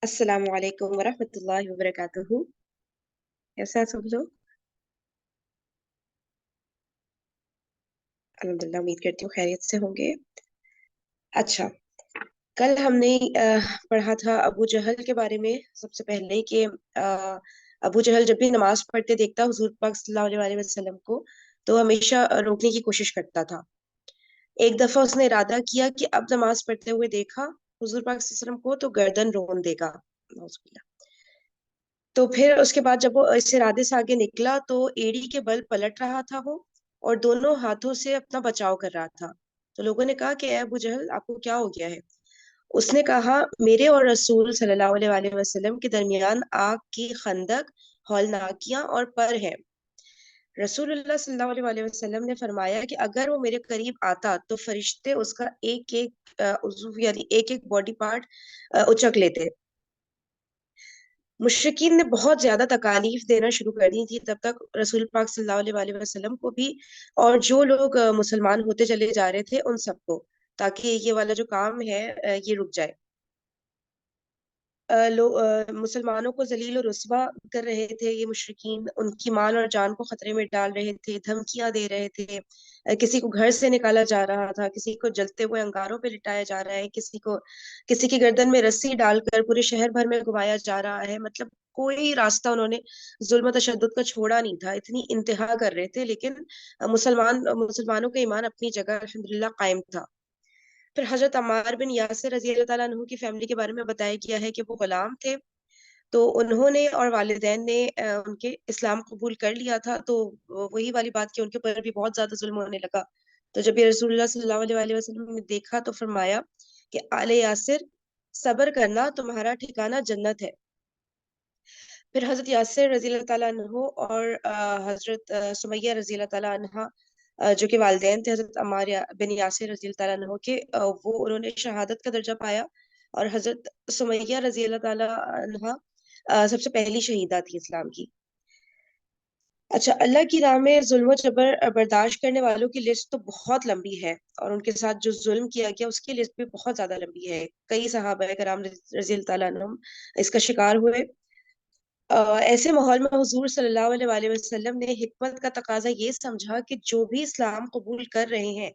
السلام علیکم ورحمۃ اللہ وبرکاتہ. کیسے ہیں سب لوگ؟ الحمد للہ، امید کرتی ہوں خیریت سے ہوں گے. اچھا، کل ہم نے پڑھا تھا ابو جہل کے بارے میں. سب سے پہلے کہ ابو جہل جب بھی نماز پڑھتے دیکھتا حضور پاک صلی اللہ علیہ وسلم کو تو ہمیشہ روکنے کی کوشش کرتا تھا. ایک دفعہ اس نے ارادہ کیا کہ اب نماز پڑھتے ہوئے دیکھا حضور پاک صلی اللہ علیہ وسلم کو تو گردن رون دے گا. نعوذ باللہ. تو پھر اس کے بعد جب وہ اس ارادے سے آگے نکلا تو ایڑی کے بل پلٹ رہا تھا وہ، اور دونوں ہاتھوں سے اپنا بچاؤ کر رہا تھا. تو لوگوں نے کہا کہ اے ابو جہل، آپ کو کیا ہو گیا ہے؟ اس نے کہا، میرے اور رسول صلی اللہ علیہ وآلہ وسلم کے درمیان آگ کی خندق، ہولناکیاں اور پر ہے. رسول اللہ صلی اللہ علیہ وآلہ وسلم نے فرمایا کہ اگر وہ میرے قریب آتا تو فرشتے اس کا ایک ایک عضو یعنی ایک ایک باڈی پارٹ اچک لیتے. مشرکین نے بہت زیادہ تکالیف دینا شروع کر دی تھی تب تک رسول پاک صلی اللہ علیہ وآلہ وسلم کو بھی، اور جو لوگ مسلمان ہوتے چلے جا رہے تھے ان سب کو، تاکہ یہ والا جو کام ہے یہ رک جائے. مسلمانوں کو ذلیل و رسوا کر رہے تھے یہ مشرکین، ان کی مال اور جان کو خطرے میں ڈال رہے تھے، دھمکیاں دے رہے تھے. کسی کو گھر سے نکالا جا رہا تھا، کسی کو جلتے ہوئے انگاروں پہ لٹایا جا رہا ہے، کسی کی گردن میں رسی ڈال کر پورے شہر بھر میں گھمایا جا رہا ہے. مطلب کوئی راستہ انہوں نے ظلم و تشدد کا چھوڑا نہیں تھا، اتنی انتہا کر رہے تھے. لیکن مسلمانوں کا ایمان اپنی جگہ الحمدللہ قائم تھا. پھر حضرت عمار بن یاسر رضی اللہ تعالیٰ عنہ کی فیملی کے بارے میں بتایا گیا ہے کہ وہ غلام تھے، تو انہوں نے اور والدین نے ان کے اسلام قبول کر لیا تھا. تو وہی والی بات کہ ان کے اوپر بھی بہت زیادہ ظلم ہونے لگا. تو جب یہ رسول اللہ صلی اللہ علیہ وآلہ وسلم نے دیکھا تو فرمایا کہ آل یاسر، صبر کرنا، تمہارا ٹھکانہ جنت ہے. پھر حضرت یاسر رضی اللہ تعالیٰ عنہ اور حضرت سمیہ رضی اللہ تعالیٰ عنہ جو کہ والدین تھے حضرت عمار بن یاسر رضی اللہ تعالیٰ عنہ کے، وہ انہوں نے شہادت کا درجہ پایا. اور حضرت سمیہ رضی اللہ تعالیٰ عنہ سب سے پہلی شہیدہ تھی اسلام کی. اچھا، اللہ کی راہ میں ظلم و جبر برداشت کرنے والوں کی لسٹ تو بہت لمبی ہے، اور ان کے ساتھ جو ظلم کیا گیا اس کی لسٹ بھی بہت زیادہ لمبی ہے. کئی صحابہ کرام رضی اللہ تعالیٰ عنہم اس کا شکار ہوئے. ایسے ماحول میں حضور صلی اللہ علیہ وآلہ وسلم نے حکمت کا تقاضا یہ سمجھا کہ جو بھی اسلام قبول کر رہے ہیں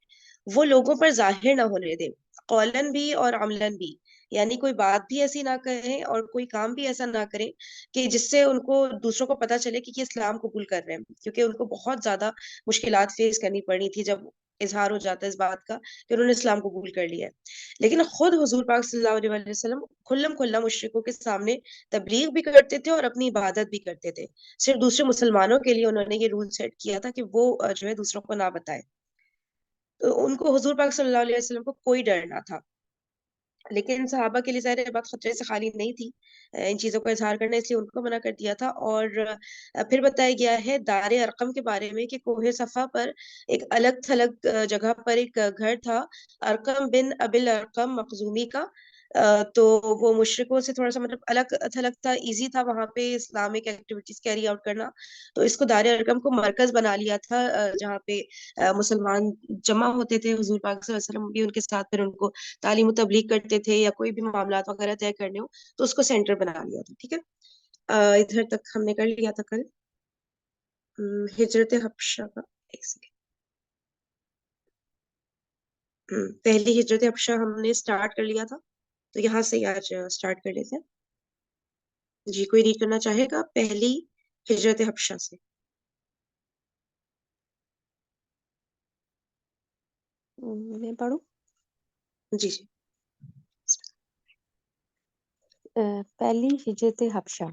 وہ لوگوں پر ظاہر نہ ہونے دیں، قولن بھی اور عملن بھی. یعنی کوئی بات بھی ایسی نہ کریں اور کوئی کام بھی ایسا نہ کریں کہ جس سے ان کو دوسروں کو پتا چلے کہ یہ اسلام قبول کر رہے ہیں، کیونکہ ان کو بہت زیادہ مشکلات فیس کرنی پڑی تھی جب اظہار ہو جاتا ہے اس بات کا کہ انہوں نے اسلام قبول کر لیا ہے. لیکن خود حضور پاک صلی اللہ علیہ وآلہ وسلم کھلم کھلا مشرکوں کے سامنے تبلیغ بھی کرتے تھے اور اپنی عبادت بھی کرتے تھے. صرف دوسرے مسلمانوں کے لیے انہوں نے یہ رول سیٹ کیا تھا کہ وہ جو ہے دوسروں کو نہ بتائے. تو ان کو حضور پاک صلی اللہ علیہ وسلم کو کوئی ڈر نہ تھا. لیکن صحابہ کے لیے ظاہر ہے بات خطرے سے خالی نہیں تھی ان چیزوں کا اظہار کرنا، اس لیے ان کو منع کر دیا تھا. اور پھر بتایا گیا ہے دار ارقم کے بارے میں کہ کوہ صفا پر ایک الگ تھلگ جگہ پر ایک گھر تھا، ارقم بن ابل ارقم مخزومی کا. تو وہ مشرکوں سے تھوڑا سا مطلب الگ تھلگ تھا، ایزی تھا وہاں پہ اسلامک ایکٹیویٹیز کیری آؤٹ کرنا. تو اس کو دار ارقم کو مرکز بنا لیا تھا جہاں پہ مسلمان جمع ہوتے تھے. حضور پاک صلی اللہ علیہ وسلم بھی ان کے ساتھ پھر ان کو تعلیم و تبلیغ کرتے تھے یا کوئی بھی معاملات وغیرہ طے کرنے ہو تو اس کو سینٹر بنا لیا تھا. ٹھیک ہے، ادھر تک ہم نے کر لیا تھا کل. ہجرت حبشہ کا ایک سیکنڈ. پہلی ہجرت حبشہ ہم نے سٹارٹ کر لیا تھا، تو یہاں سے ہی آج سٹارٹ کر لیتے ہیں. جی، کوئی ریڈ کرنا چاہے گا پہلی ہجرت حبشہ سے؟ میں پڑھوں؟ جی جی. پہلی ہجرت حبشہ.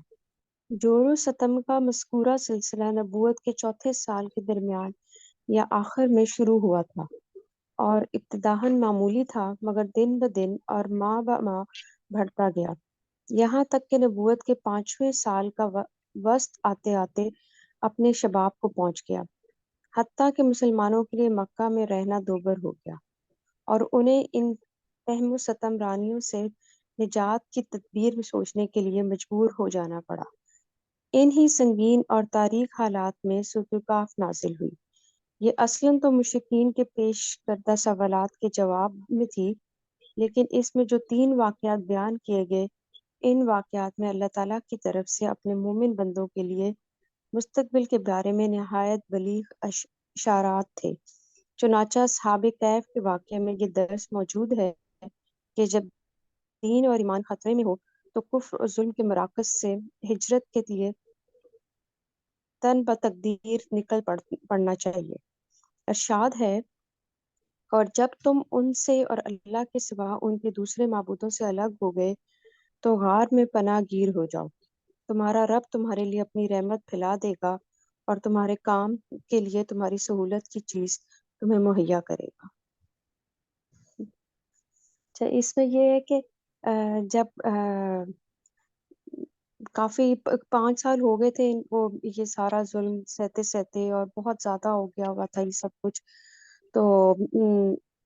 جور و ستم کا مذکورہ سلسلہ نبوت کے چوتھے سال کے درمیان یا آخر میں شروع ہوا تھا، اور ابتداً معمولی تھا مگر دن بدن اور ماہ بہ ماہ بڑھتا گیا، یہاں تک کہ نبوت کے 5ویں سال کا وسط آتے آتے اپنے شباب کو پہنچ گیا، حتیٰ کہ مسلمانوں کے لیے مکہ میں رہنا دوبر ہو گیا، اور انہیں ان تہم و ستم رانیوں سے نجات کی تدبیر میں سوچنے کے لیے مجبور ہو جانا پڑا. ان ہی سنگین اور تاریک حالات میں سورۃ کہف نازل ہوئی. یہ اصلاً تو مشرکین کے پیش کردہ سوالات کے جواب میں تھی، لیکن اس میں جو 3 واقعات بیان کیے گئے ان واقعات میں اللہ تعالیٰ کی طرف سے اپنے مومن بندوں کے لیے مستقبل کے بارے میں نہایت بلیغ اشارات تھے۔ چنانچہ اصحاب کہف کے واقعے میں یہ درس موجود ہے کہ جب دین اور ایمان خطرے میں ہو تو کفر اور ظلم کے مراکز سے ہجرت کے لیے تن بتقدیر نکل پڑنا چاہیے۔ ارشاد ہے، اور جب تم ان سے اور اللہ کے سوا ان کے دوسرے معبودوں سے الگ ہو گئے تو غار میں پناہ گیر ہو جاؤ، تمہارا رب تمہارے لیے اپنی رحمت پھیلا دے گا اور تمہارے کام کے لیے تمہاری سہولت کی چیز تمہیں مہیا کرے گا۔ اچھا، اس میں یہ ہے کہ جب کافی 5 سال ہو گئے تھے وہ یہ سارا ظلم سہتے سہتے، اور بہت زیادہ ہو گیا ہوا تھا یہ سب کچھ، تو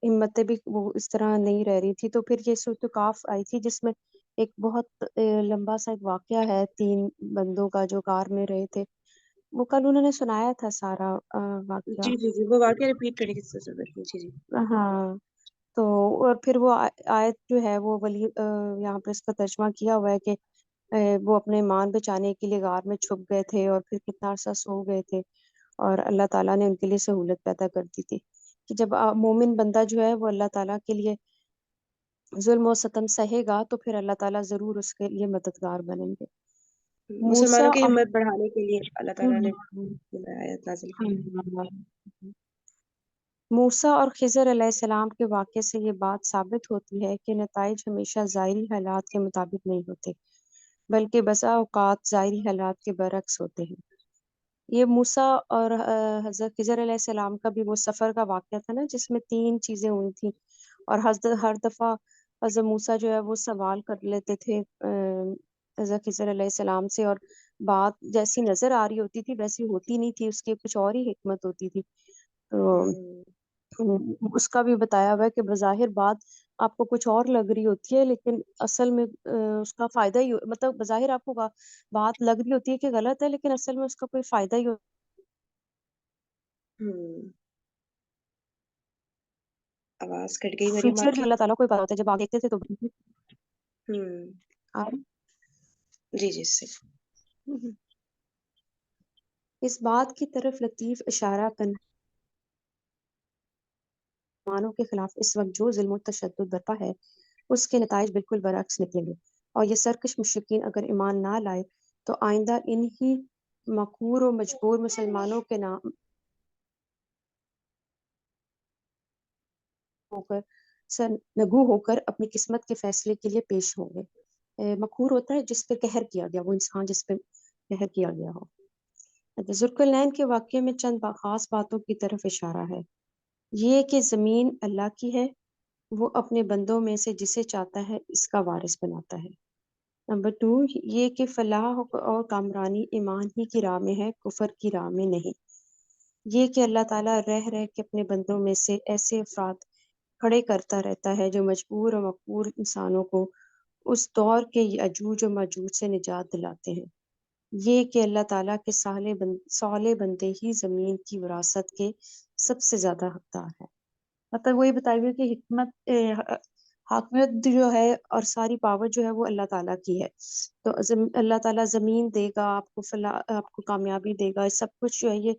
ہمتیں بھی وہ اس طرح نہیں رہ رہی تھی، تو پھر یہ سورۃ کاف آئی تھی جس میں ایک بہت لمبا سا ایک واقعہ ہے 3 بندوں کا جو غار میں رہے تھے، وہ کل انہوں نے سنایا تھا سارا واقعہ۔ جی جی جی، وہ واقعہ ریپیٹ کرنے کی ضرورت نہیں۔ جی جی۔ ہاں، تو اور پھر وہ آیت جو ہے وہ ولی یہاں پہ اس کا ترجمہ کیا ہوا ہے کہ وہ اپنے ایمان بچانے کے لیے غار میں چھپ گئے تھے اور پھر کتنا عرصہ سو گئے تھے، اور اللہ تعالیٰ نے ان کے لیے سہولت پیدا کر دی تھی کہ جب مومن بندہ جو ہے وہ اللہ تعالیٰ کے لیے ظلم و ستم سہے گا تو پھر اللہ تعالیٰ ضرور اس کے لیے مددگار بنیں گے۔ موسیٰ مسلمانوں کی ہمت بڑھانے کے لیے اللہ تعالیٰ نے آیت نازل کی۔ موسیٰ اور خضر علیہ السلام کے واقعے سے یہ بات ثابت ہوتی ہے کہ نتائج ہمیشہ ظاہری حالات کے مطابق نہیں ہوتے، بلکہ بسا اوقات ظاہری حالات کے برعکس ہوتے ہیں۔ یہ موسیٰ اور حضرت خضر علیہ السلام کا بھی وہ سفر کا واقعہ تھا نا جس میں 3 چیزیں ہوئی تھیں، اور ہر دفعہ حضرت موسیٰ جو ہے وہ سوال کر لیتے تھے حضرت خضر علیہ السلام سے، اور بات جیسی نظر آ رہی ہوتی تھی ویسی ہوتی نہیں تھی، اس کی کچھ اور ہی حکمت ہوتی تھی۔ تو اس کا بھی بتایا ہوا ہے کہ بظاہر بات آپ کو کچھ اور لگ رہی ہوتی ہے لیکن اصل میں اس کا فائدہ ہی مطلب بظاہر آپ کو بات لگ رہی ہوتی ہے کہ غلط ہے لیکن اصل میں اس کا کوئی فائدہ ہی آواز کٹ گئی مریم آپ فیوچر بھی کی۔ اللہ تعالیٰ کو ہی پتا ہوتا ہے، جب آپ دیکھتے تھے تو جی جی صحیح۔ اس بات کی طرف لطیف اشارہ کرنا مسلمانوں کے خلاف اس وقت جو ظلم و تشدد برپا ہے اس کے نتائج بالکل برعکس نکلیں گے، اور یہ سرکش مشرکین اگر ایمان نہ لائے تو آئندہ انہی مقہور و مجبور مسلمانوں کے نام ہو کر سرنگو ہو کر اپنی قسمت کے فیصلے کے لیے پیش ہوں گے۔ مقہور ہوتا ہے جس پہ قہر کیا گیا، وہ انسان جس پہ قہر کیا گیا ہو۔ ذوالقرنین کے واقعے میں چند خاص باتوں کی طرف اشارہ ہے، یہ کہ زمین اللہ کی ہے، وہ اپنے بندوں میں سے جسے چاہتا ہے اس کا وارث بناتا ہے۔ نمبر 2، یہ کہ فلاح اور کامرانی ایمان ہی کی راہ میں ہے، کفر کی راہ میں نہیں۔ یہ کہ اللہ تعالیٰ رہ کے اپنے بندوں میں سے ایسے افراد کھڑے کرتا رہتا ہے جو مجبور اور مقہور انسانوں کو اس دور کے یاجوج و ماجوج سے نجات دلاتے ہیں۔ یہ کہ اللہ تعالیٰ کے صالح بندے ہی زمین کی وراثت کے سب سے زیادہ حقدار ہے۔ مطلب وہی بتائی ہوئی کہ حکمت حاکمیت جو ہے اور ساری پاور جو ہے وہ اللہ تعالیٰ کی ہے، تو اللہ تعالیٰ زمین دے گا آپ کو، آپ کو کامیابی دے گا، سب کچھ جو ہے یہ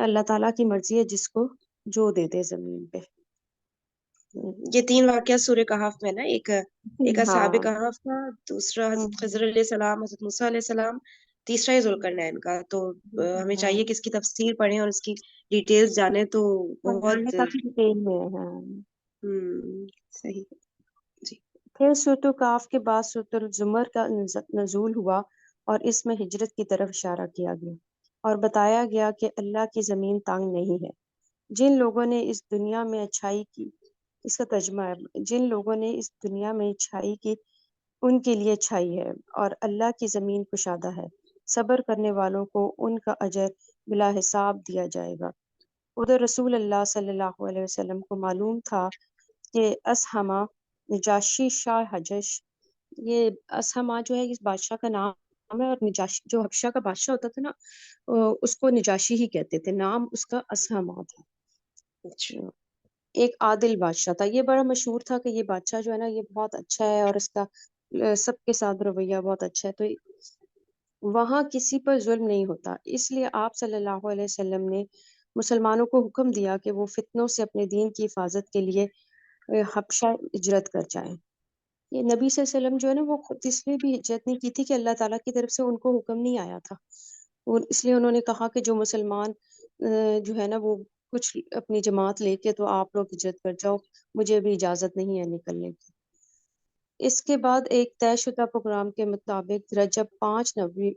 اللہ تعالیٰ کی مرضی ہے جس کو جو دے دے زمین پہ۔ یہ 3 واقعہ سورہ کہف میں نا، ایک اصحاب ہاں، کہف کا، دوسرا حضرت خضر علیہ السلام، حضرت موسیٰ علیہ السلام، تیسرا ہی ذوالقرنین کا۔ تو ہمیں چاہیے کہ اس کی تفسیر پڑھیں اور اس کی ڈیٹیلز جانیں، تو یہ بہت کافی ڈیٹیل میں ہے۔ ہاں، صحیح۔ جی پھر سورۃ کہف کے بعد سورۃ الزمر کا نزول ہوا اور اس میں ہجرت کی طرف اشارہ کیا گیا اور بتایا گیا کہ اللہ کی زمین تانگ نہیں ہے۔ جن لوگوں نے اس دنیا میں اچھائی کی، اس کا ترجمہ ہے، جن لوگوں نے اس دنیا میں اچھائی کی ان کے لیے اچھائی ہے اور اللہ کی زمین کشادہ ہے، صبر کرنے والوں کو ان کا اجر بلا حساب دیا جائے گا۔ ادھر رسول اللہ صلی اللہ علیہ وسلم کو معلوم تھا کہ اسہمہ نجاشی شاہ حجش، یہ اسہمہ جو ہے اس بادشاہ کا نام ہے، اور نجاشی جو حبشہ کا بادشاہ ہوتا تھا نا اس کو نجاشی ہی کہتے تھے، نام اس کا اسہمہ تھا۔ اچھا۔ ایک عادل بادشاہ تھا، یہ بڑا مشہور تھا کہ یہ بادشاہ جو ہے نا یہ بہت اچھا ہے اور اس کا سب کے ساتھ رویہ بہت اچھا ہے، تو وہاں کسی پر ظلم نہیں ہوتا، اس لیے آپ صلی اللہ علیہ وسلم نے مسلمانوں کو حکم دیا کہ وہ فتنوں سے اپنے دین کی حفاظت کے لیے حبشہ ہجرت کر جائیں۔ یہ نبی صلی اللہ علیہ وسلم جو ہے نا وہ خود اس لیے بھی ہجرت نہیں کی تھی کہ اللہ تعالیٰ کی طرف سے ان کو حکم نہیں آیا تھا، اس لیے انہوں نے کہا کہ جو مسلمان جو ہے نا وہ کچھ اپنی جماعت لے کے تو آپ لوگ ہجرت کر جاؤ، مجھے بھی اجازت نہیں ہے نکلنے کی۔ اس کے بعد ایک طے شدہ پروگرام کے مطابق رجب 5 نوی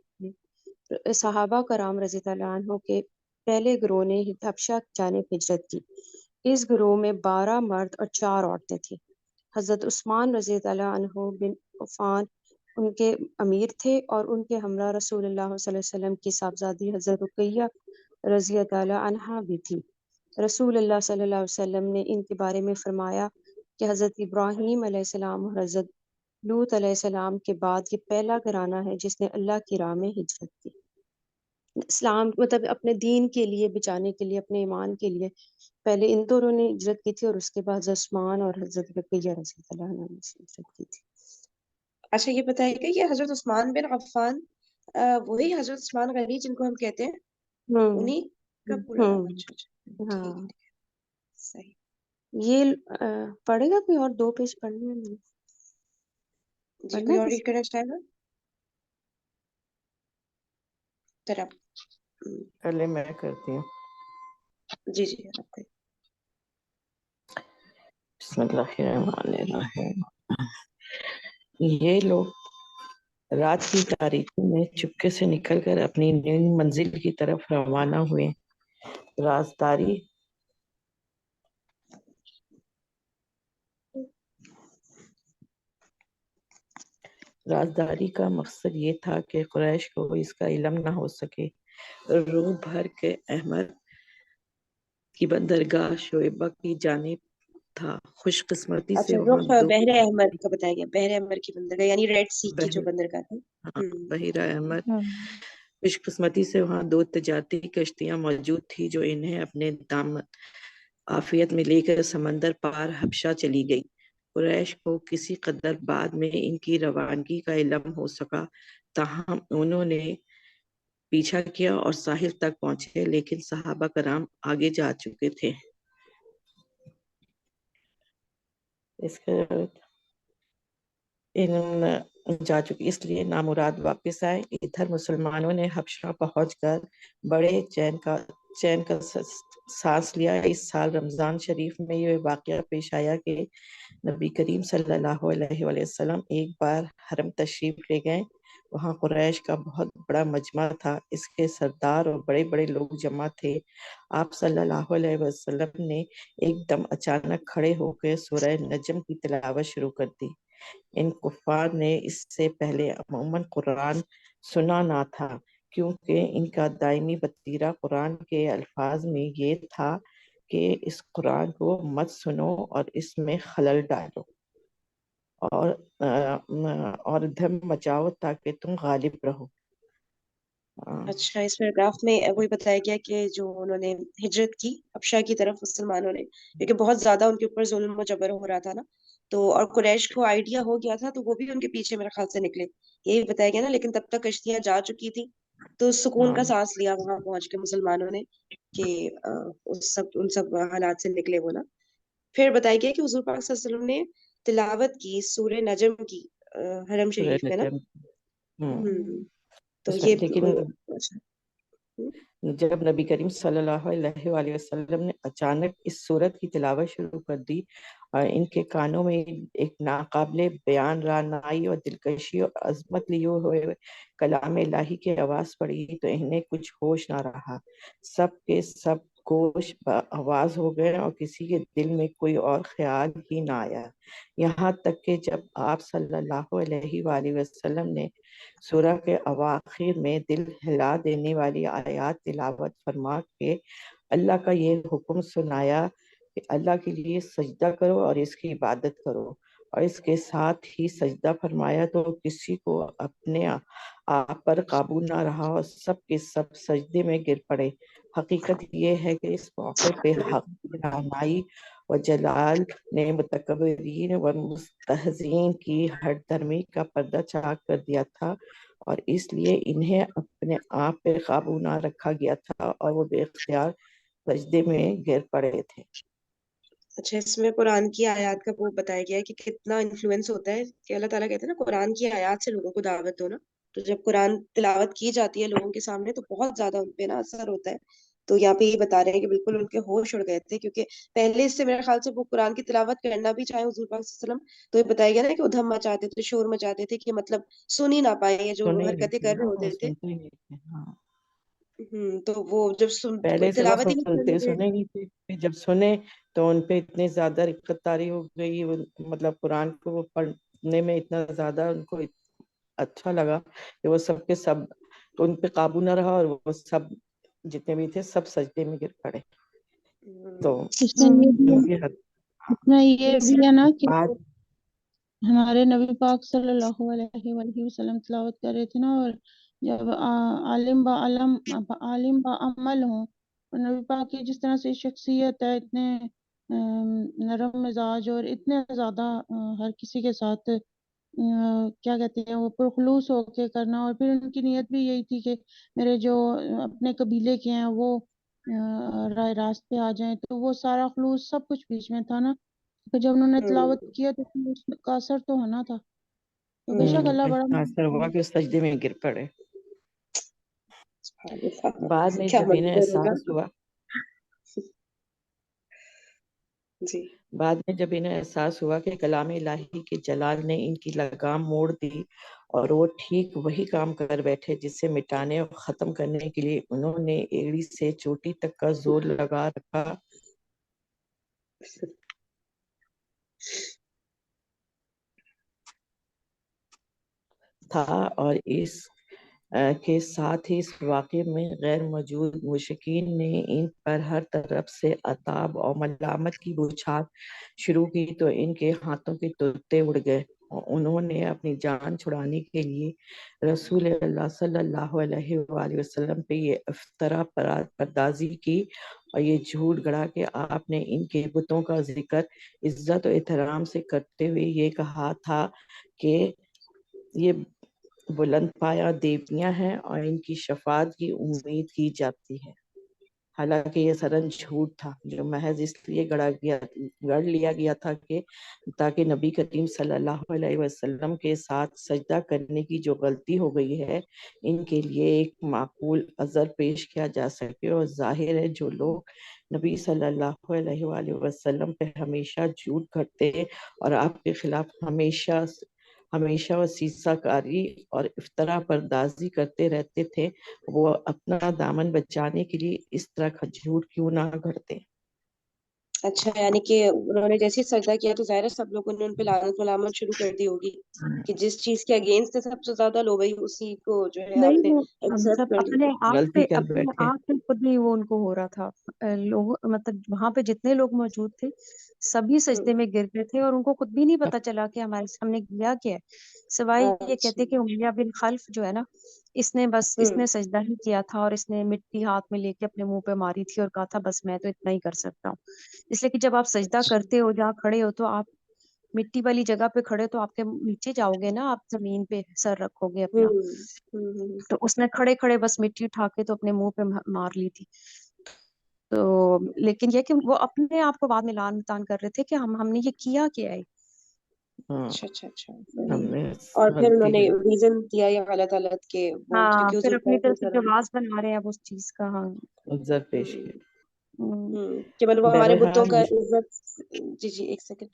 صحابہ کرام رضی اللہ عنہ کے پہلے گروہ نے حبشہ جانب ہجرت کی۔ اس گروہ میں 12 مرد اور 4 عورتیں تھیں۔ حضرت عثمان رضی اللہ عنہ بن عفان ان کے امیر تھے اور ان کے ہمراہ رسول اللہ صلی اللہ علیہ وسلم کی صاحبزادی حضرت رقیہ رضی اللہ عنہا بھی تھی۔ رسول اللہ صلی اللہ علیہ وسلم نے ان کے بارے میں فرمایا کہ حضرت ابراہیم علیہ السلام اور حضرت لوط علیہ السلام کے بعد یہ پہلا گھرانہ ہے جس نے اللہ کی راہ میں ہجرت کی۔ اسلام مطلب اپنے دین کے لیے بچانے کے لیے، اپنے ایمان کے لیے پہلے ان دونوں نے ہجرت کی تھی اور اس کے بعد حضرت عثمان اور حضرت رقیہ رضی اللہ عنہ نے ہجرت کی تھی۔ اچھا یہ بتائیے کہ یہ حضرت عثمان بن عفان وہی حضرت عثمان غنی جن کو ہم کہتے ہیں، ہوں انہیں کا پورا نام؟ ہوں اچھا اچھا، ٹھیک ہاں، ہے، صحیح۔ یہ پڑھے گا کوئی اور 2 پیج پڑھنے ہیں مجھے؟ جی پڑھنا کوئی ہے اور کسی ریڈ کرنا چاہے گا؟ ذرا پہلے میں کرتی ہوں۔ جی جی آپ کو۔ بسم اللہ الرحمن الرحیم۔ یہ لوگ رات کی تاریکی میں چپکے سے نکل کر اپنی نئی منزل کی طرف روانہ ہوئے۔ رازداری کا مقصد یہ تھا کہ قریش کو اس کا علم نہ ہو سکے۔ روح بھر کے احمد کی بندرگاہ شعیبہ کی جانب تھا۔ خوش قسمتی سے اچھا، وہاں رخ دو بحر احمر کا بتایا گیا، بحر احمر کی بندرگاہ یعنی ریڈ سی کی جو بندرگاہ تھی۔ بحیرہ احمر۔ خوش قسمتی سے وہاں 2 تجارتی کشتیاں موجود تھی جو انہیں اپنے دامن عافیت میں لے کر سمندر پار حبشہ چلی گئی۔ قریش کو کسی قدر بعد میں ان کی روانگی کا علم ہو سکا، تاہم انہوں نے پیچھا کیا اور ساحل تک پہنچے، لیکن صحابہ کرام آگے جا چکے تھے۔ اس لیے نامراد واپس آئے۔ ادھر مسلمانوں نے حبشہ پہنچ کر بڑے چین کا سانس لیا۔ اس سال رمضان شریف میں یہ واقعہ پیش آیا کہ نبی کریم صلی اللہ علیہ وسلم ایک بار حرم تشریف لے گئے۔ وہاں قریش کا بہت بڑا مجمع تھا، اس کے سردار اور بڑے بڑے لوگ جمع تھے۔ آپ صلی اللہ علیہ وسلم نے ایک دم اچانک کھڑے ہو کے سورہ نجم کی تلاوت شروع کر دی۔ ان کفار نے اس سے پہلے عموماً قرآن سنا نہ تھا، کیونکہ ان کا دائمی وتیرہ قرآن کے الفاظ میں یہ تھا کہ اس قرآن کو مت سنو اور اس میں خلل ڈالو اور دھم مچاؤ تاکہ تم غالب رہو۔ اچھا، اس پیراگراف میں وہی بتایا گیا کہ جو انہوں نے ہجرت کی حبشہ کی طرف مسلمانوں نے، کیونکہ بہت زیادہ ان کے اوپر ظلم و جبر ہو رہا تھا نا، تو اور قریش کو آئیڈیا ہو گیا تھا تو وہ بھی ان کے پیچھے میرے خیال سے نکلے، یہی بتایا گیا نا۔ لیکن تب تک کشتیاں جا چکی تھی تو سکون کا سانس لیا وہاں پہنچ کے مسلمانوں نے کہ ان سب حالات سے نکلے وہ نا۔ پھر بتایا گیا کہ حضور پاک صلی اللہ علیہ وسلم نے تلاوت کی سورہ نجم کی حرم شریف میں نا۔ تو یہ لیکن اچھا۔ جب نبی کریم صلی اللہ علیہ وآلہ وسلم نے اچانک اس سورت کی تلاوت شروع کر دی اور ان کے کانوں میں ایک ناقابل بیان رعنائی اور دلکشی اور عظمت لیے ہوئے کلام الہی کی آواز پڑی تو انہیں کچھ ہوش نہ رہا۔ سب کے سب گوش آواز ہو گئے اور کسی کے دل میں کوئی اور خیال ہی نہ آیا، یہاں تک کہ جب آپ صلی اللہ علیہ وآلہ وسلم نے سورہ کے اواخر میں دل ہلا دینے والی آیات تلاوت فرما کے اللہ کا یہ حکم سنایا کہ اللہ کے لیے سجدہ کرو اور اس کی عبادت کرو، اور اس کے ساتھ ہی سجدہ فرمایا تو کسی کو اپنے آپ پر قابو نہ رہا اور سب کے سب سجدے میں گر پڑے۔ حقیقت یہ ہے کہ اس موقع پہ حق کی رہنمائی وجلال نے متکبرین و مستہزئین کی ہٹ دھرمی کا پردہ چاک کر دیا تھا، اور اس لیے انہیں اپنے آپ پہ قابو نہ رکھا گیا تھا اور وہ بے اختیار سجدے میں گر پڑے تھے۔ اچھا، اس میں قرآن کی آیات کا وہ بتایا گیا ہے کہ کتنا انفلوئنس ہوتا ہے کہ اللہ تعالیٰ کہتے ہیں نا قرآن کی آیات سے لوگوں کو دعوت دو نا، تو جب قرآن تلاوت کی جاتی ہے لوگوں کے سامنے تو بہت زیادہ ان پہ نا اثر ہوتا ہے۔ تو یہاں پہ یہ بتا رہے ہیں کہ بالکل ان کے ہوش اڑ گئے تھے، کیونکہ پہلے اس سے میرے خیال سے وہ قرآن کی تلاوت کرنا بھی چاہے حضور پاک صلی اللہ علیہ وسلم، تو یہ بتایا گیا نا کہ ادھم مچاتے تھے، شور مچاتے تھے، کہ مطلب سن ہی نہ پائے یہ جو سنے نہیں حرکتیں تھے کر رہے نا، وہ ہوتے تھے۔ سنتے ہی نہیں تھے۔ ہاں، تو وہ جب پہلے سے وہ تلاوت ہی نہیں کریں سنتے گے۔ سنے نہیں تھے، پھر جب سنے تو ان پہ اتنی زیادہ رقت طاری ہو گئی، مطلب قرآن کو وہ پڑھنے میں اتنا زیادہ ان کو اچھا لگا کہ وہ سب کے سب ان پہ قابو نہ رہا، اور وہ سب جتنے بھی تھے سب سجدے میں گر پڑے۔ تو اس میں ان کی حد اس میں یہ بھی ہے نا کہ بات ہمارے نبی پاک صلی اللہ علیہ وآلہ وسلم تلاوت کر رہے تھے نا، اور جب عالم با علم عالم با عمل ہوں، اور نبی پاک کی جس طرح سے شخصیت ہے، اتنے نرم مزاج اور اتنے زیادہ ہر کسی کے ساتھ کیا کہتے ہیں وہ پرخلوص ہو کے کرنا، اور پھر ان کی نیت بھی یہی تھی کہ میرے جو اپنے قبیلے کے ہیں وہ راہ راست پہ آ جائیں، تو وہ سارا خلوص سب کچھ بیچ میں تھا نا۔ تو جب انہوں نے تلاوت کیا تو پھر اس کا اثر تو ہونا تھا، تو بے شک اللہ بڑا اتنا اثر ہوا کہ سجدے میں گر پڑے۔ بعد میں کیا جب انہیں منظر ہوگا۔ احساس ہوا جی بعد میں جب انہیں احساس ہوا کہ کلام الہی کے جلال نے ان کی لگام موڑ دی، اور وہ ٹھیک وہی کام کر بیٹھے جسے مٹانے اور ختم کرنے کے لیے انہوں نے ایڑی سے چوٹی تک کا زور لگا رکھا تھا، اور اس کے ساتھ ہی اس واقعے میں غیر موجود مشرکین نے ان پر ہر طرف سے عذاب اور ملامت کی بوچھار شروع کی، تو ان کے ہاتھوں کے طوطے اڑ گئے، اور انہوں نے اپنی جان چھڑانے کے لیے رسول اللہ صلی اللہ علیہ وآلہ وسلم پہ یہ افطرا پردازی کی، اور یہ جھوٹ گڑا کہ آپ نے ان کے بتوں کا ذکر عزت و احترام سے کرتے ہوئے یہ کہا تھا کہ یہ بلند پایا دیویاں ہیں اور ان کی شفاعت کی امید کی جاتی ہے، حالانکہ یہ سرن جھوٹ تھا جو محض اس لیے گڑھ لیا گیا تھا کہ تاکہ نبی کریم صلی اللہ علیہ وسلم کے ساتھ سجدہ کرنے کی جو غلطی ہو گئی ہے ان کے لیے ایک معقول عذر پیش کیا جا سکے، اور ظاہر ہے جو لوگ نبی صلی اللہ علیہ وآلہ وسلم پہ ہمیشہ جھوٹ گھڑتے اور آپ کے خلاف ہمیشہ وسیسہ کاری اور افطرا پردازی کرتے رہتے تھے، وہ اپنا دامن بچانے کے لیے اس طرح کا جھوٹ کیوں نہ گھڑتے۔ اچھا، یعنی کہ انہوں نے جیسے ہی سجدہ کیا تو ظاہر ہے سب لوگوں نے ان پہ لعنت ملامت شروع کر دی ہوگی کہ جس چیز کے اگینسٹ سب سے زیادہ لوگ اسی کو جو ہے آپ نہیں، نے وہ ایکسپٹ مطلب کر اپنے لیا۔ آپ غلطی پہ کر بیٹھے۔ خود نہیں وہ ان کو ہو رہا تھا۔ لوگ مطلب وہاں پہ جتنے لوگ موجود تھے سبھی سجدے میں گر گئے تھے، اور ان کو خود بھی نہیں پتا چلا کہ ہم نے کیا کیا ہے، سوائے یہ اچھا۔ کہتے کہ امیہ بن خلف جو ہے نا، اس نے سجدہ ہی کیا تھا، اور اس نے مٹی ہاتھ میں لے کے اپنے منہ پہ ماری تھی اور کہا تھا بس میں تو اتنا ہی کر سکتا ہوں۔ اس لیے کہ جب آپ سجدہ اچھا۔ کرتے ہو جہاں کھڑے ہو تو آپ مٹی والی جگہ پہ کھڑے تو آپ کے نیچے جاؤ گے نا، آپ زمین پہ سر رکھو گے اپنا، تو اس نے کھڑے کھڑے بس مٹی اٹھا کے تو اپنے منہ پہ مار لی تھی۔ تو لیکن یہ کہ وہ اپنے آپ کو بعد میں لعن تان کر رہے تھے کہ ہم نے یہ کیا ہے۔ اچھا اچھا اچھا، ہم نے اور پھر انہوں غلطی نے کر ریزن دیا یہ غلط غلط کہ وہ ہاں، کیونکہ پھر حضور اپنی پاک طرف صلی سے اللہ علیہ جواز بنا رہے ہیں اب اس چیز کا۔ ہاں، عذر پیش کیا۔ کہ مطلب ہمارے بتوں بہرحال کا عزت، جی جی ایک سیکنڈ،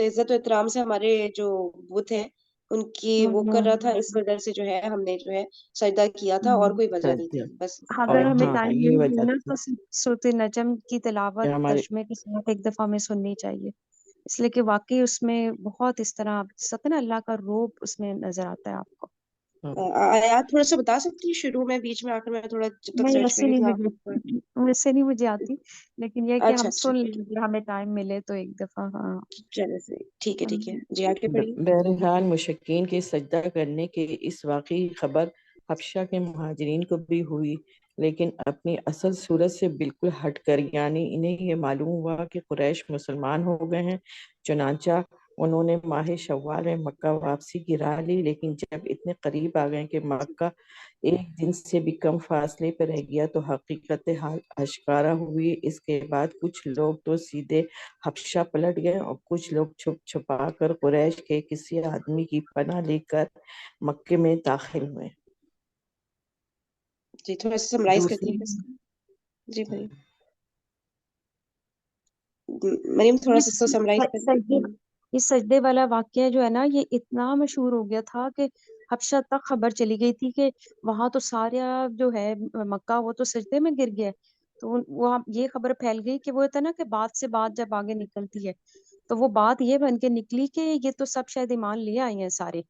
عزت و احترام سے ہمارے جو بت ہیں ان کی وہ کر رہا تھا، اس وجہ سے جو ہے ہم نے جو ہے سجدہ کیا تھا، اور کوئی وجہ نہیں دیا، تھی بس۔ اگر اور ہمیں ہاں ٹائم یہ ملے وجہ نا تھی تو سورۃ نجم کی کہ تلاوت ہمارے ترجمے کے ساتھ ایک دفعہ ہمیں سننی چاہیے، اس لیے کہ واقعی اس میں بہت اس طرح سب نا اللہ کا روب اس میں نظر آتا ہے آپ کو۔ آیات تھوڑا سا بتا سکتی ہیں شروع میں، بیچ میں، آخر میں، تھوڑا جب تک نہیں، سرچ کر رہی تھی آپ ویسے نہیں مجھے آتی، لیکن یہ کہ اچھا ہم اچھا، سن لیں اگر ہمیں ٹائم ملے تو ایک دفعہ۔ ہاں، چلے سے ٹھیک ہے ٹھیک ہے، جی آگے پڑھیے۔ بہرحال مشرکین کے سجدہ کرنے کے اس واقعی خبر حبشہ کے مہاجرین کو بھی ہوئی، لیکن اپنی اصل صورت سے بالکل ہٹ کر، یعنی انہیں یہ معلوم ہوا کہ قریش مسلمان ہو گئے ہیں، چنانچہ انہوں نے ماہ شوال میں مکہ واپسی کی راہ لی، لیکن جب اتنے قریب آ گئے کہ مکہ ایک دن سے بھی کم فاصلے پر رہ گیا تو حقیقت حال اشکارا ہوئی۔ اس کے بعد کچھ لوگ تو سیدھے حبشہ پلٹ گئے اور کچھ لوگ چھپ چھپا کر قریش کے کسی آدمی کی پناہ لے کر مکے میں داخل ہوئے۔ جی تھوڑا سا سمرائز کرتی دوسری ہیں اس کا؟ جی مریم، مریم تھوڑا سا اس کو سمرائز کر سجدے دیں۔ یہ سجدے والا واقعہ جو ہے نا، یہ اتنا مشہور ہو گیا تھا کہ حبشہ تک خبر چلی گئی تھی کہ وہاں تو سارا جو ہے مکہ وہ تو سجدے میں گر گیا۔ تو وہاں یہ خبر پھیل گئی کہ وہ ہوتا ہے نا کہ بات سے بات جب آگے نکلتی ہے، تو وہ بات یہ بن کے نکلی کہ یہ تو سب شاید ایمان لے آئے ہیں سارے۔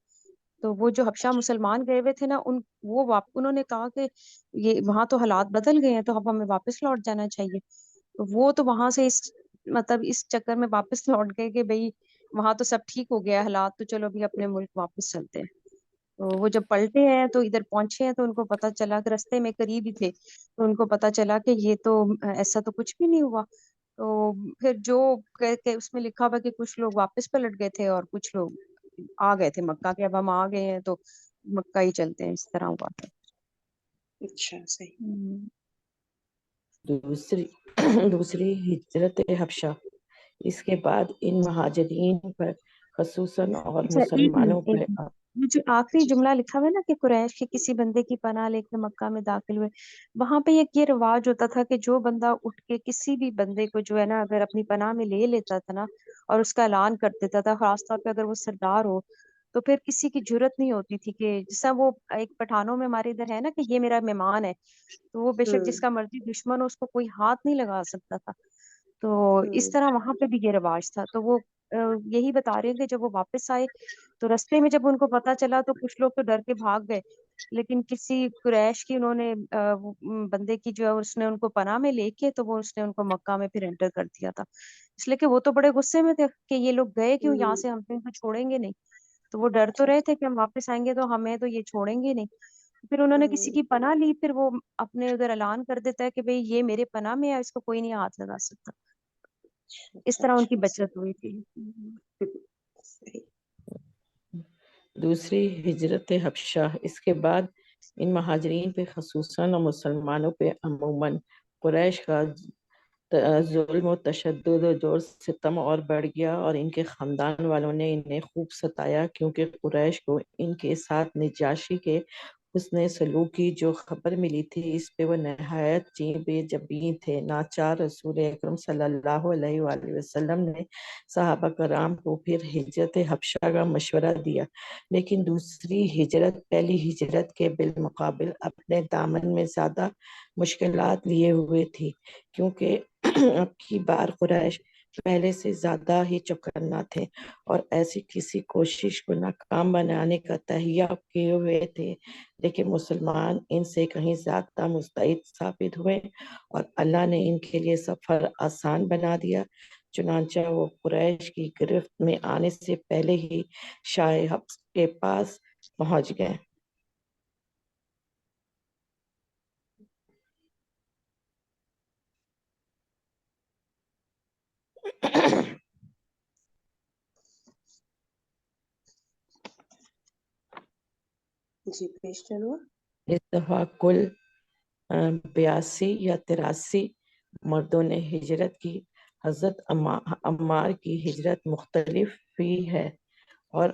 تو وہ جو حبشہ مسلمان گئے ہوئے تھے نا، انہوں نے کہا کہ یہ وہاں تو حالات بدل گئے ہیں، تو اب ہمیں واپس لوٹ جانا چاہیے۔ تو وہ تو وہاں سے اس چکر میں واپس لوٹ گئے کہ بھئی وہاں تو سب ٹھیک ہو گیا حالات، تو چلو ابھی اپنے ملک واپس چلتے ہیں۔ تو وہ جب پلٹے ہیں تو ادھر پہنچے ہیں، تو ان کو پتا چلا کہ رستے میں قریب ہی تھے، تو ان کو پتا چلا کہ یہ تو ایسا تو کچھ بھی نہیں ہوا۔ تو پھر جو کہ اس میں لکھا ہوا کہ کچھ لوگ واپس پلٹ گئے تھے اور کچھ لوگ آ گئے تھے مکہ کے، اب ہم آ گئے ہیں تو مکہ ہی چلتے ہیں، اس طرح ہوا تھا۔ اچھا صحیح۔ دوسری ہجرت حبشہ، اس کے بعد ان مہاجرین پر خصوصاً اور اچھا مسلمانوں پر یہ جو آخری جملہ لکھا ہوا ہے نا کہ قریش کے کسی بندے کی پناہ لے کے مکہ میں داخل ہوئے، وہاں پہ ایک یہ رواج ہوتا تھا کہ جو بندہ اٹھ کے کسی بھی بندے کو جو ہے نا اگر اپنی پناہ میں لے لیتا تھا نا اور اس کا اعلان کر دیتا تھا، خاص طور پہ اگر وہ سردار ہو، تو پھر کسی کی جرت نہیں ہوتی تھی کہ جیسا وہ ایک پٹھانوں میں ہمارے ادھر ہے نا کہ یہ میرا مہمان ہے، تو وہ بے شک جس کا مرضی دشمن ہو اس کو کوئی ہاتھ نہیں لگا سکتا تھا۔ تو اس طرح وہاں پہ بھی یہ رواج تھا۔ تو وہ یہی بتا رہے ہیں کہ جب وہ واپس آئے تو رستے میں جب ان کو پتا چلا تو کچھ لوگ تو ڈر کے بھاگ گئے، لیکن کسی قریش کی انہوں نے بندے کی جو ہے اس نے ان کو پناہ میں لے کے، تو وہ اس نے ان کو مکہ میں پھر انٹر کر دیا تھا، اس لیے کہ وہ تو بڑے غصے میں تھے کہ یہ لوگ گئے کیوں یہاں سے، ہم تو ان کو چھوڑیں گے نہیں۔ تو وہ ڈر تو رہے تھے کہ ہم واپس آئیں گے تو ہمیں تو یہ چھوڑیں گے نہیں۔ پھر انہوں نے کسی کی پناہ لی، پھر وہ اپنے ادھر اعلان کر دیتا ہے کہ بھئی یہ میرے پناہ میں ہے، اس کو کوئی نہیں ہاتھ لگا سکتا۔ اس طرح ان کی بچت ہوئی تھی۔ دوسری ہجرت حبشہ، اس کے بعد ان مہاجرین پہ خصوصاً اور مسلمانوں پہ عموماً قریش کا ظلم و تشدد و جور ستم اور بڑھ گیا، اور ان کے خاندان والوں نے انہیں خوب ستایا، کیونکہ قریش کو ان کے ساتھ نجاشی کے حسن سلوک کی جو خبر ملی تھی، اس پہ وہ نہایت بے جبین تھے۔ ناچار رسول اکرم صلی اللہ علیہ وآلہ وسلم نے صحابہ کرام کو پھر ہجرت حبشہ کا مشورہ دیا، لیکن دوسری ہجرت پہلی ہجرت کے بالمقابل اپنے دامن میں زیادہ مشکلات لیے ہوئے تھی، کیونکہ اب کی بار قریش پہلے سے زیادہ ہی چوکنا تھے اور ایسی کسی کوشش کو ناکام بنانے کا تہیہ کیے ہوئے تھے، لیکن مسلمان ان سے کہیں زیادہ مستعد ثابت ہوئے اور اللہ نے ان کے لیے سفر آسان بنا دیا۔ چنانچہ وہ قریش کی گرفت میں آنے سے پہلے ہی شاہ حبس کے پاس پہنچ گئے۔ جی پیش چلو۔ اس دفعہ کل 82 یا 83 مردوں نے ہجرت کی۔ حضرت عمار کی ہجرت مختلف بھی ہے، اور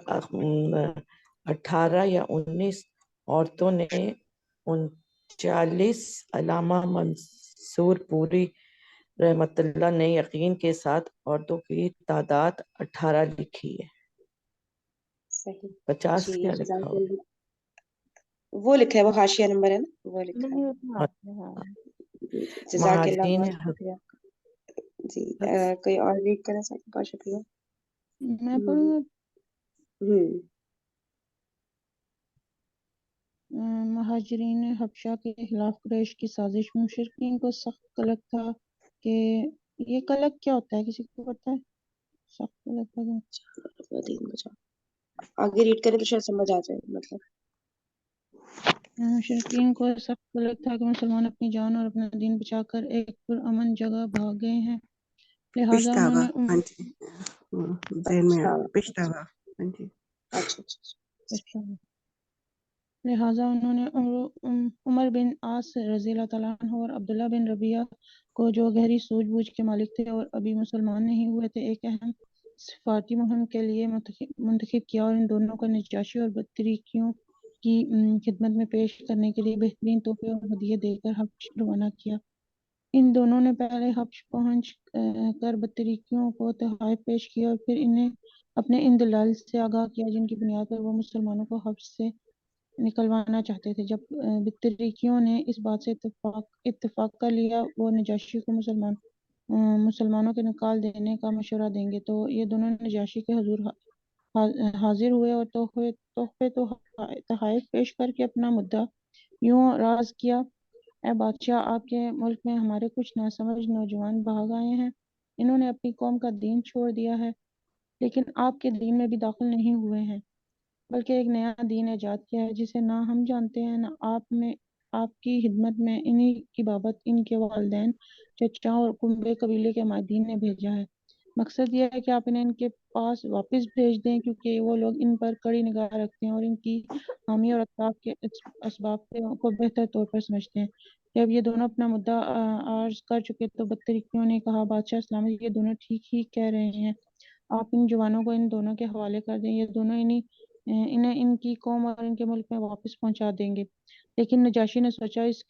18 یا 19 عورتوں نے 39 علامہ منصور پوری رحمت اللہ نے یقین کے ساتھ عورتوں کی تعداد 18 لکھی ہے۔ صحیح 50 جی، کیا لکھا جزاک ہوا؟ اللہ۔ وہ لکھا ہے، وہ حاشیہ نمبر ہے نا، وہ لکھا ہے۔ جزاک اللہ، مہاجرین بہت شکریہ۔ جی کوئی اور ریڈ کرنا چاہتے؟ بہت شکریہ۔ میں پڑھوں گا۔ مہاجرین حبشہ کے خلاف قریش کی سازش۔ مشرکین کو سخت قلق تھا کہ یہ قلق کیا ہوتا ہے، کسی کو پتہ ہے؟ سخت قلق تھا۔ آگے ریڈ کریں تو شاید سمجھ آ جائے مطلب۔ مشرکین کو سخت غلط تھا کہ مسلمان اپنی جان اور اپنا دین بچا کر ایک پرامن جگہ بھاگ گئے ہیں، لہٰذا انہوں پشتاوا، نے ہاں جی، ذہن میں اچھا پشتاوا، ہاں جی، اچھا اچھا لہٰذا انہوں نے عمر بن عاص رضی اللہ تعالیٰ عنہ اور عبداللہ بن ربیعہ کو، جو گہری سوجھ بوجھ کے مالک تھے اور ابھی مسلمان نہیں ہوئے تھے، ایک اہم سفارتی مہم کے لیے منتخب کیا، اور ان دونوں کو نجاشی اور بطریقیوں کی خدمت میں پیش کرنے کے لیے بہترین تحفے اور ہدیے دے کر حبش روانہ کیا۔ ان دونوں نے پہلے حبش پہنچ کر بطریقیوں کو تحائف پیش کیے اور پھر انہیں اپنے ان دلائل سے آگاہ کیا جن کی بنیاد پر وہ مسلمانوں کو حبش سے نکلوانا چاہتے تھے۔ جب بطریقیوں نے اس بات سے اتفاق کر لیا وہ نجاشی کو مسلمانوں کے نکال دینے کا مشورہ دیں گے، تو یہ دونوں نجاشی کے حضور حاضر ہوئے اور تحفے تحائف پیش کر کے اپنا مدعا یوں راز کیا: اے بادشاہ، آپ کے ملک میں ہمارے کچھ ناسمجھ نوجوان بھاگ آئے ہیں، انہوں نے اپنی قوم کا دین چھوڑ دیا ہے، لیکن آپ کے دین میں بھی داخل نہیں ہوئے ہیں، بلکہ ایک نیا دین ایجاد کیا ہے جسے نہ ہم جانتے ہیں نہ آپ کی خدمت میں انہی کی بابت ان کے والدین، چچاؤں اور کنبے قبیلے کے مائدین نے بھیجا ہے۔ مقصد یہ ہے کہ آپ انہیں ان کے پاس واپس بھیج دیں، کیونکہ وہ لوگ ان پر کڑی نگاہ رکھتے ہیں اور ان کی حامی اور اطراف کے اسباب کو بہتر طور پر سمجھتے ہیں۔ جب یہ دونوں اپنا مدعا عرض کر چکے تو بطریقیوں نے کہا: بادشاہ سلامت، یہ دونوں ٹھیک ہی کہہ رہے ہیں، آپ ان جوانوں کو ان دونوں کے حوالے کر دیں، یہ دونوں انہیں ان کی قوم اور ان کے ملک میں واپس پہنچا دیں گے۔ لیکن نجاشی نے سوچا اس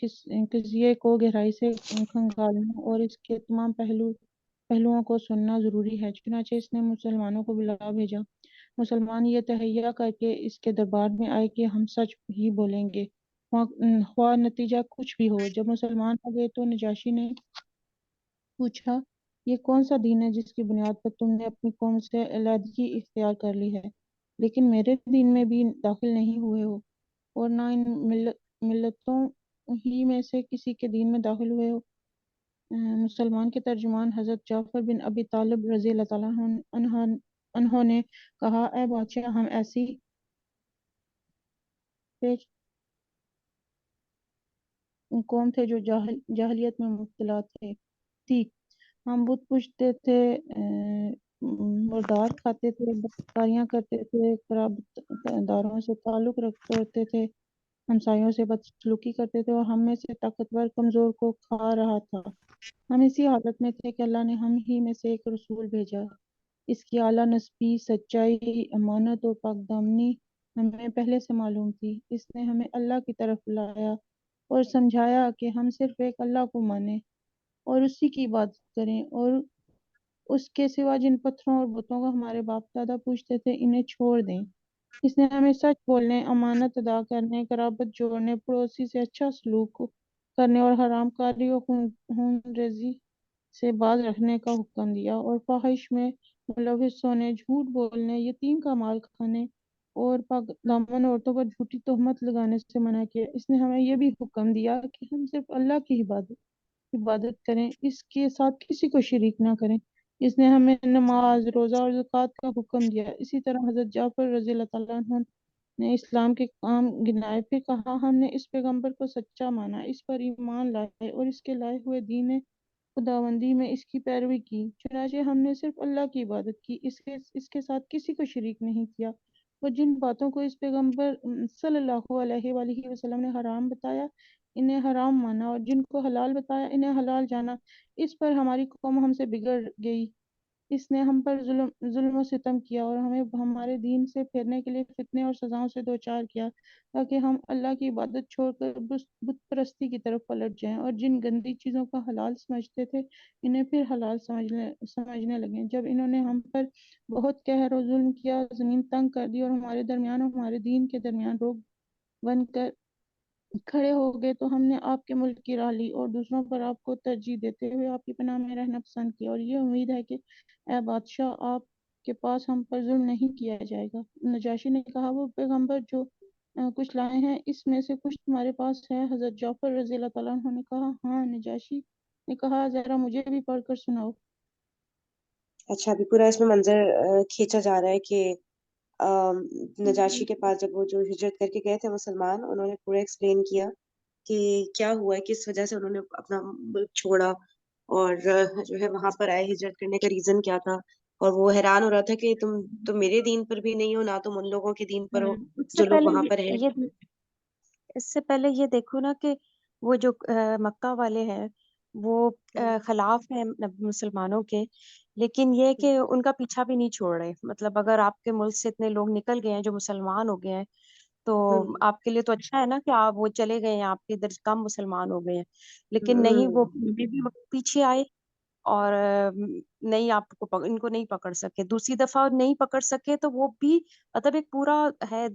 قضیے کو گہرائی سے کھنگالنا اور اس کے تمام پہلوؤں کو سننا ضروری ہے، چنانچہ اس نے مسلمانوں کو بلا بھیجا۔ مسلمان یہ تہیہ کر کے اس کے دربار میں آئے کہ ہم سچ ہی بولیں گے، خواہ نتیجہ کچھ بھی ہو۔ جب مسلمان آ گئے تو نجاشی نے پوچھا: یہ کون سا دین ہے جس کی بنیاد پر تم نے اپنی قوم سے علیحدگی اختیار کر لی ہے، لیکن میرے دین میں بھی داخل نہیں ہوئے ہو اور نہ ان ملتوں ہی میں سے کسی کے دین میں داخل ہوئے ہو؟ مسلمان کے ترجمان حضرت جعفر بن ابی طالب رضی اللہ تعالیٰ عنہ نے کہا: اے بادشاہ، ہم ایسی قوم تھے جو جاہلیت میں مبتلا تھی، ہم بت پوجتے تھے، مردار کھاتے تھے، بدکاریاں کرتے تھے، قرابت داروں سے تعلق توڑتے تھے، ہمسایوں سے بدسلوکی کرتے تھے، اور ہم میں سے طاقتور کمزور کو کھا رہا تھا۔ ہم اسی حالت میں تھے کہ اللہ نے ہم ہی میں سے ایک رسول بھیجا۔ اس کی اعلیٰ نسبی، سچائی، امانت اور پاک دامنی ہمیں پہلے سے معلوم تھی۔ اس نے ہمیں اللہ کی طرف لایا اور سمجھایا کہ ہم صرف ایک اللہ کو مانیں اور اسی کی عبادت کریں، اور اس کے سوا جن پتھروں اور بتوں کو ہمارے باپ دادا پوجتے تھے انہیں چھوڑ دیں۔ اس نے ہمیں سچ بولنے، امانت ادا کرنے، قرابت جوڑنے، پڑوسی سے اچھا سلوک کرنے اور حرام کاری اور خون ریزی سے باز رکھنے کا حکم دیا، اور فحش میں ملوث ہونے، جھوٹ بولنے، یتیم کا مال کھانے اور پاک دامن عورتوں پر جھوٹی تہمت لگانے سے منع کیا۔ اس نے ہمیں یہ بھی حکم دیا کہ ہم صرف اللہ کی عبادت کریں، اس کے ساتھ کسی کو شریک نہ کریں۔ اس نے ہمیں نماز، روزہ اور زکوٰۃ کا حکم دیا۔ اسی طرح حضرت جعفر رضی اللہ تعالیٰ عنہ نے اسلام کے کام گنائے، پھر کہا: ہم نے اس پیغمبر کو سچا مانا، اس پر ایمان لائے اور اس کے لائے ہوئے دین خداوندی میں اس کی پیروی کی، چنانچہ ہم نے صرف اللہ کی عبادت کی، اس کے ساتھ کسی کو شریک نہیں کیا، اور جن باتوں کو اس پیغمبر صلی اللہ علیہ وآلہ وسلم نے حرام بتایا انہیں حرام مانا، اور جن کو حلال بتایا انہیں حلال جانا۔ اس پر ہماری قوم ہم سے بگڑ گئی، اس نے ہم پر ظلم و ستم کیا اور ہمیں ہمارے دین سے پھیرنے کے لیے فتنے اور سزاؤں سے دوچار کیا، تاکہ ہم اللہ کی عبادت چھوڑ کر بت پرستی کی طرف پلٹ جائیں، اور جن گندی چیزوں کو حلال سمجھتے تھے انہیں پھر حلال سمجھنے لگیں۔ جب انہوں نے ہم پر بہت قہر و ظلم کیا، زمین تنگ کر دی اور ہمارے درمیان اور ہمارے دین کے درمیان روک بن کر کھڑے ہو گئے، تو ہم نے آپ کے ملک کی راہ لی اور دوسروں پر آپ کو ترجیح دیتے ہوئے آپ کی پناہ میں رہنا پسند کیا، اور یہ امید ہے کہ اے بادشاہ، آپ کے پاس ہم پر ظلم نہیں کیا جائے گا۔ نجاشی نے کہا: وہ پیغمبر جو کچھ لائے ہیں اس میں سے کچھ تمہارے پاس ہے؟ حضرت جعفر رضی اللہ تعالیٰ عنہ نے کہا: ہاں۔ نجاشی نے کہا: ذرا مجھے بھی پڑھ کر سناؤ۔ اچھا، ابھی پورا اس میں منظر کھینچا جا رہا ہے کہ نجاشی کے پاس جب وہ جو ہجرت کر کے گئے تھے مسلمان، انہوں نے پورا ایکسپلین کیا کہ کیا ہوا ہے، کس وجہ سے انہوں نے اپنا ملک چھوڑا اور جو ہے وہاں پر آئے، ہجرت کرنے کا ریزن کیا تھا. اور وہ حیران ہو رہا تھا کہ تم میرے دین پر بھی نہیں ہو، نہ تم ان لوگوں کے دین پر ہو اس سے جو لوگ پہلے وہاں پر ہیں. اس سے پہلے یہ دیکھو نا کہ وہ جو مکہ والے ہیں وہ خلاف ہیں مسلمانوں کے، لیکن یہ کہ ان کا پیچھا بھی نہیں چھوڑ رہے. مطلب اگر آپ کے ملک سے اتنے لوگ نکل گئے ہیں جو مسلمان ہو گئے ہیں تو آپ کے لیے تو اچھا ہے نا کہ آپ وہ چلے گئے ہیں، آپ کے ادھر کم مسلمان ہو گئے ہیں. لیکن نہیں، وہ بھی پیچھے آئے اور نہیں، آپ کو ان کو نہیں پکڑ سکے. دوسری دفعہ نہیں پکڑ سکے تو وہ بھی مطلب ایک پورا ہے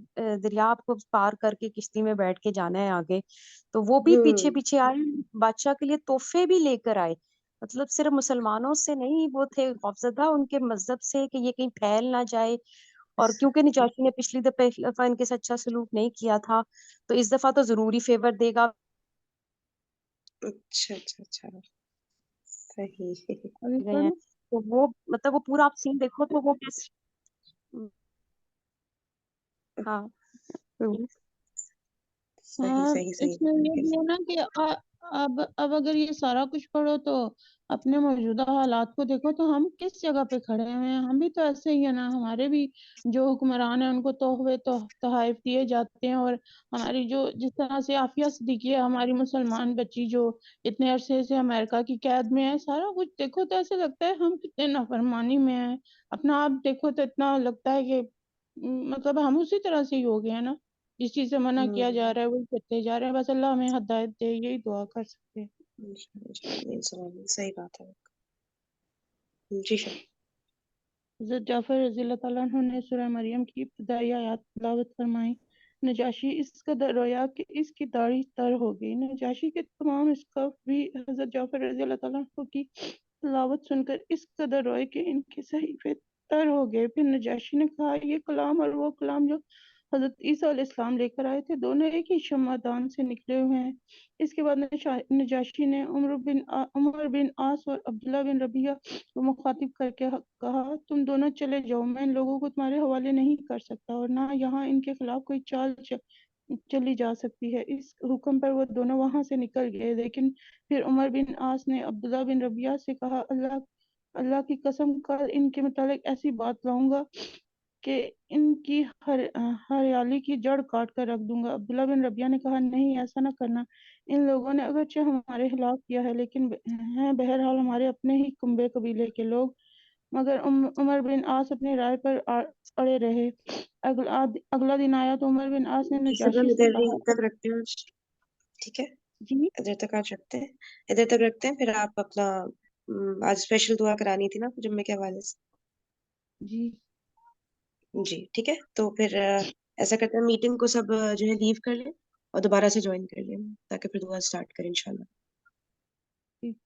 دریا کو پار کر کے کشتی میں بیٹھ کے جانا ہے آگے، تو وہ بھی پیچھے پیچھے آئے، بادشاہ کے لیے تحفے بھی لے کر آئے. مطلب صرف مسلمانوں سے نہیں، وہ تھے خوفزدہ ان کے مذہب سے کہ یہ کہیں پھیل نہ جائے. اور کیونکہ نجاشی نے پچھلی دفعہ ان کے ساتھ اچھا سلوک نہیں کیا تھا تو اس دفعہ تو ضروری فیور دے گا. اچھا اچھا اچھا، صحیح. گئے ہیں تو وہ مطلب وہ پورا آپ سین دیکھو تو وہ ہاں صحیح ہاں، صحیح اس میں یہ بھی ہے نا کہ اب اگر یہ سارا کچھ پڑھو تو اپنے موجودہ حالات کو دیکھو تو ہم کس جگہ پہ کھڑے ہیں. ہم بھی تو ایسے ہی ہیں نا، ہمارے بھی جو حکمران ہیں ان کو تحفے تحائف دیے جاتے ہیں. اور ہماری جو جس طرح سے عافیہ صدیقی ہے، ہماری مسلمان بچی جو اتنے عرصے سے امریکہ کی قید میں ہے، سارا کچھ دیکھو تو ایسے لگتا ہے ہم کتنے نافرمانی میں ہیں. اپنا آپ دیکھو تو اتنا لگتا ہے کہ مطلب ہم اسی طرح سے ہی ہو گئے ہیں نا، جس چیز سے منع کیا جا رہا ہے وہی کرتے جا رہے ہیں. بس اللہ ہمیں ہدایت دے، یہی دعا کر سکتے ہیں. صحیح بات ہے. جی شاء حضرت جعفر رضی اللہ تعالیٰ عنہ نے سورہ مریم کی ابتدائی آیات تلاوت فرمائی. نجاشی اس قدر رویا کہ اس کی داڑھی تر ہو گئی. نجاشی کے تمام اسکاف بھی حضرت جعفر رضی اللہ تعالیٰ عنہ کی تلاوت سن کر اس قدر روئے کہ ان کے صحیفے تر ہو گئے. پھر نجاشی نے کہا، یہ کلام اور وہ کلام جو حضرت عیسیٰ علیہ السلام لے کر آئے تھے دونوں ایک ہی شمعدان سے نکلے ہوئے ہیں. اس کے بعد نجاشی نے عمر بن عاص اور عبداللہ بن ربیعہ کو مخاطب کر کے کہا، تم دونوں چلے جاؤ، میں ان لوگوں کو تمہارے حوالے نہیں کر سکتا اور نہ یہاں ان کے خلاف کوئی چال چلی جا سکتی ہے. اس حکم پر وہ دونوں وہاں سے نکل گئے. لیکن پھر عمر بن عاص نے عبداللہ بن ربیعہ سے کہا، اللہ کی قسم، کل ان کے متعلق ایسی بات لاؤں گا کہ ان کی ہریالی کی جڑ کاٹ کر رکھ دوں گا. عبداللہ بن ربیعہ نے کہا، نہیں، ایسا نہ کرنا. ان لوگوں نے اگرچہ ہمارے خلاف کیا ہے لیکن ہیں بہرحال ہمارے اپنے ہی کنبے قبیلے کے لوگ. مگر عمر بن عاص اپنی رائے پر اڑے رہے. اگلا دن آیا تو عمر بن عاص نے نجاشی سے کہا. تک رکھتے ہیں. ٹھیک ہے، جی ادھر تک آج رکھتے ہیں، ادھر تک رکھتے ہیں. پھر آپ اپنا آج اسپیشل دعا کرانی تھی نا جمعے کے حوالے سے. جی جی ٹھیک ہے، تو پھر ایسا کرتے ہیں میٹنگ کو سب جو ہے لیو کر لیں اور دوبارہ سے جوائن کر لیں تاکہ پھر دعا اسٹارٹ کریں انشاءاللہ. ٹھیک.